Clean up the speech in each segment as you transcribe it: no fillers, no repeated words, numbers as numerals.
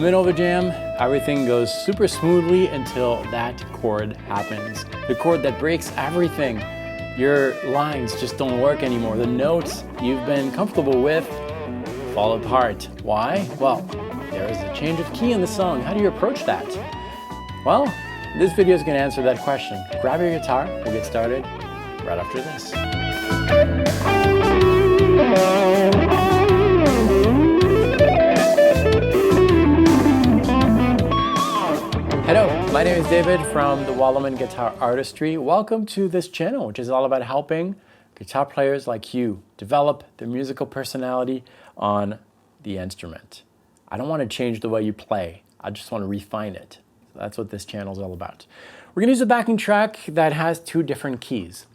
middle of a jam, everything goes super smoothly until that chord happens. The chord that breaks everything. Your lines just don't work anymore. The notes you've been comfortable with fall apart. Why? Well, there is a change of key in the song. How do you approach that? Well, this video is going to answer that question. Grab your guitar, we'll get started right after this. Hello, my name is David from the Wallaman Guitar Artistry. Welcome to this channel, which is all about helping guitar players like you develop their musical personality on the instrument. I don't want to change the way you play. I just want to refine it. So that's what this channel is all about. We're going to use a backing track that has two different keys.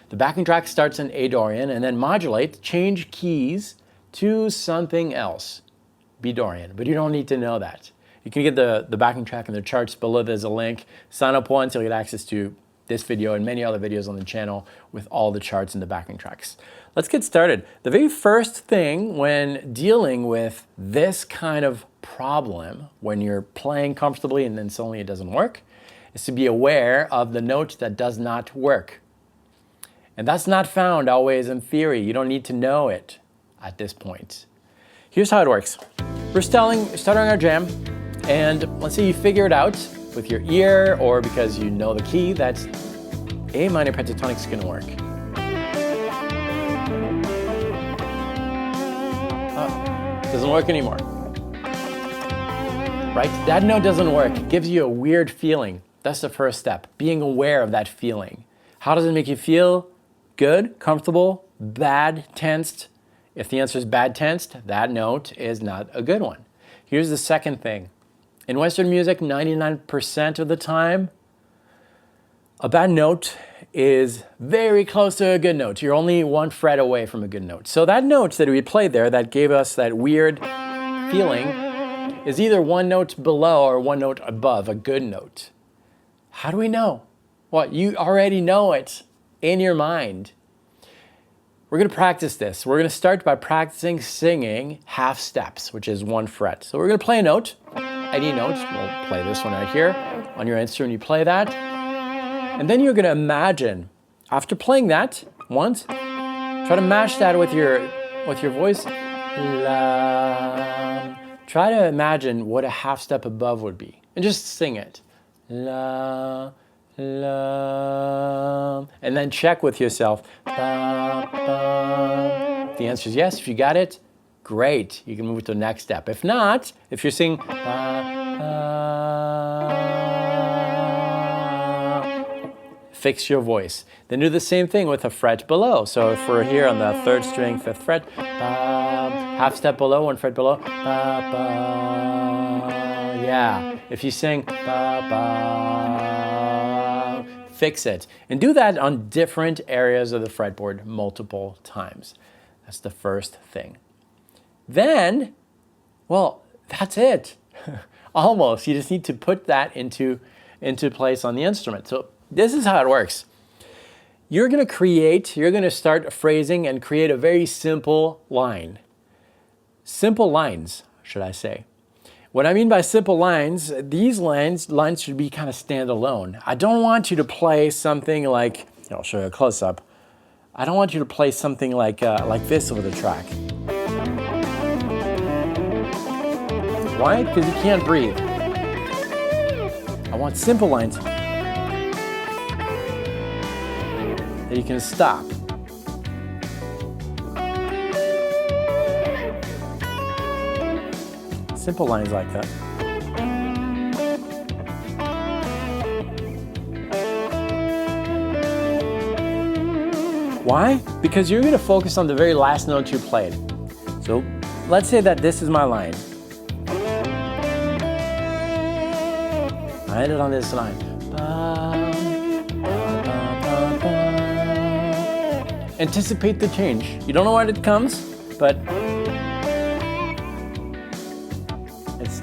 The backing track starts in A Dorian and then modulate, change keys to something else, B Dorian, but you don't need to know that. You can get the backing track in the charts below. There's a link. Sign up once, you'll get access to this video and many other videos on the channel with all the charts and the backing tracks. Let's get started. The very first thing when dealing with this kind of problem, when you're playing comfortably and then suddenly it doesn't work, is to be aware of the note that does not work. And that's not found always in theory. You don't need to know it at this point. Here's how it works. We're starting our jam. And let's say you figure it out with your ear or because you know the key that A minor pentatonic is going to work. Oh, doesn't work anymore. Right? That note doesn't work. It gives you a weird feeling. That's the first step, being aware of that feeling. How does it make you feel? Good, comfortable, bad, tensed? If the answer is bad tensed, that note is not a good one. Here's the second thing. In Western music, 99% of the time, a bad note is very close to a good note. You're only one fret away from a good note. So that note that we played there that gave us that weird feeling is either one note below or one note above a good note. How do we know? Well, you already know it in your mind. We're going to practice this. We're going to start by practicing singing half steps, which is one fret. So we're going to play a note. Any notes, we'll play this one right here. On your instrument, you play that. And then you're going to imagine, after playing that once, try to match that with your voice. La. Try to imagine what a half step above would be. And just sing it. La, la. And then check with yourself. Ba, ba. If the answer is yes, if you got it, great, you can move to the next step. If not, if you're singing, fix your voice. Then do the same thing with a fret below. So if we're here on the 3rd string, 5th fret, half step below, 1 fret below, yeah. If you sing, fix it. And do that on different areas of the fretboard multiple times. That's the first thing. Then, well, that's it. Almost. You just need to put that into place on the instrument. So this is how it works. You're going to start phrasing and create a very simple line. Simple lines, should I say. What I mean by simple lines, these lines should be kind of standalone. I don't want you to play something like, I'll show you a close-up. I don't want you to play something like this over the track. Why? Because you can't breathe. I want simple lines that you can stop. Simple lines like that. Why? Because you're going to focus on the very last note you played. So let's say that this is my line. I ended on this line. Anticipate the change. You don't know when it comes, but it's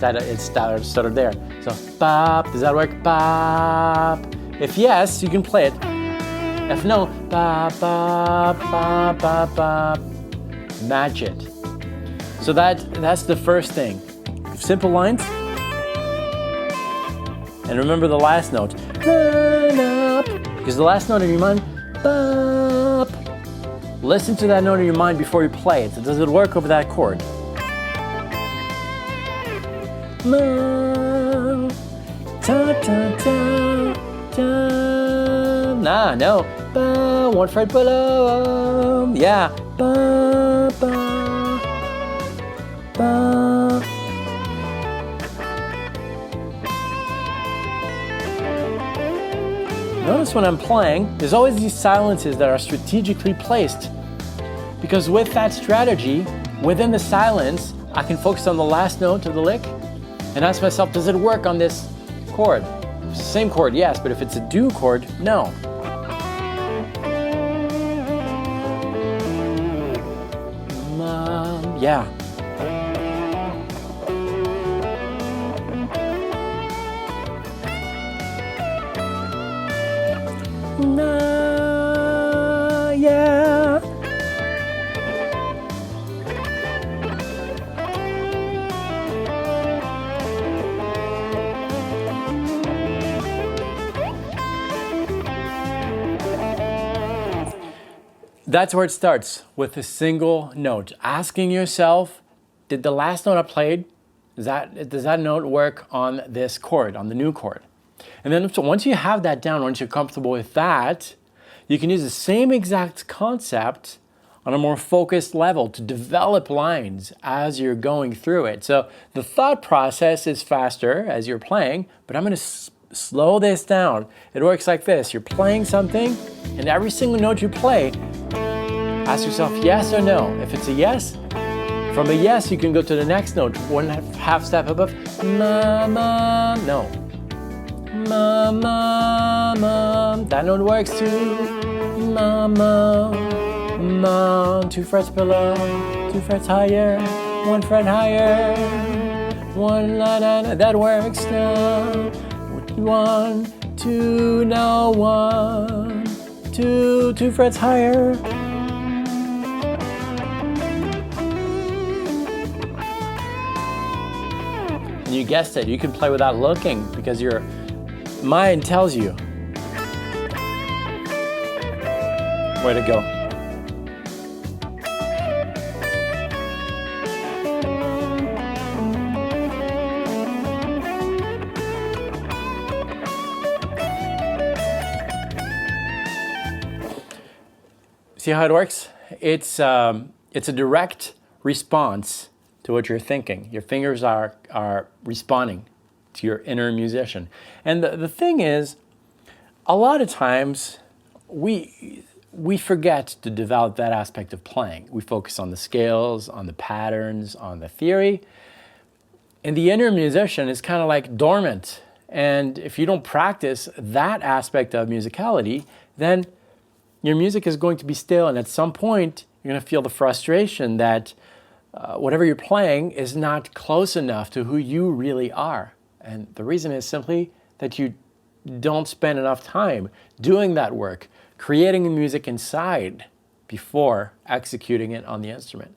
started there. So, bop, does that work? Bop. If yes, you can play it. If no, bop, bop, bop, bop, bop. Match it. So that's the first thing. Simple lines, And remember the last note. Because the last note in your mind, listen to that note in your mind before you play it. So does it work over that chord? Nah, no. One fret below. Yeah. Notice when I'm playing, there's always these silences that are strategically placed. Because with that strategy, within the silence, I can focus on the last note of the lick and ask myself, does it work on this chord? Same chord, yes, but if it's a do chord, no. Yeah. Yeah. That's where it starts, with a single note. Asking yourself, did the last note I played, does that note work on this chord, on the new chord? And then so once you have that down, once you're comfortable with that, you can use the same exact concept on a more focused level to develop lines as you're going through it. So the thought process is faster as you're playing, but I'm going to slow this down. It works like this. You're playing something, and every single note you play, ask yourself yes or no. If it's a yes, from a yes you can go to the next note, one half step above. Ma, ma, no. Ma, ma, ma. That note works too. Ma, ma, ma. 2 frets below, 2 frets higher, 1 fret higher. 1, la, la, la. That works now. 1, 2, no, 1, 2, 2 frets higher. And you guessed it, you can play without looking because your mind tells you where to go. See how it works? It's a direct response to what you're thinking. Your fingers are responding to your inner musician. And the thing is, a lot of times we forget to develop that aspect of playing. We focus on the scales, on the patterns, on the theory. And the inner musician is kind of like dormant. And if you don't practice that aspect of musicality, then your music is going to be stale. And at some point, you're going to feel the frustration that whatever you're playing is not close enough to who you really are. And the reason is simply that you don't spend enough time doing that work, creating the music inside before executing it on the instrument.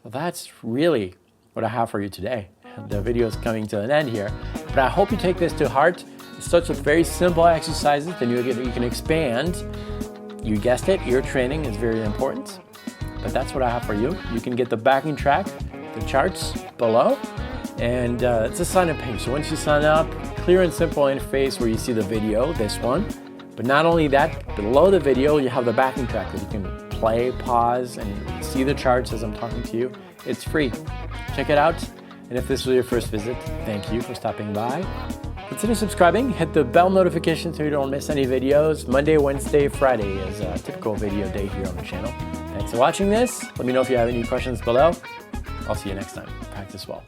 So that's really what I have for you today. The video is coming to an end here, but I hope you take this to heart. It starts with very simple exercises, then you can expand. You guessed it, ear training is very important. But that's what I have for you. You can get the backing track, the charts below, and it's a sign-up page. So once you sign up, clear and simple interface where you see the video, this one. But not only that, below the video, you have the backing track that you can play, pause, and see the charts as I'm talking to you. It's free. Check it out. And if this was your first visit, thank you for stopping by. Consider subscribing, hit the bell notification so you don't miss any videos. Monday, Wednesday, Friday is a typical video day here on the channel. Thanks for watching this. Let me know if you have any questions below. I'll see you next time. Practice well.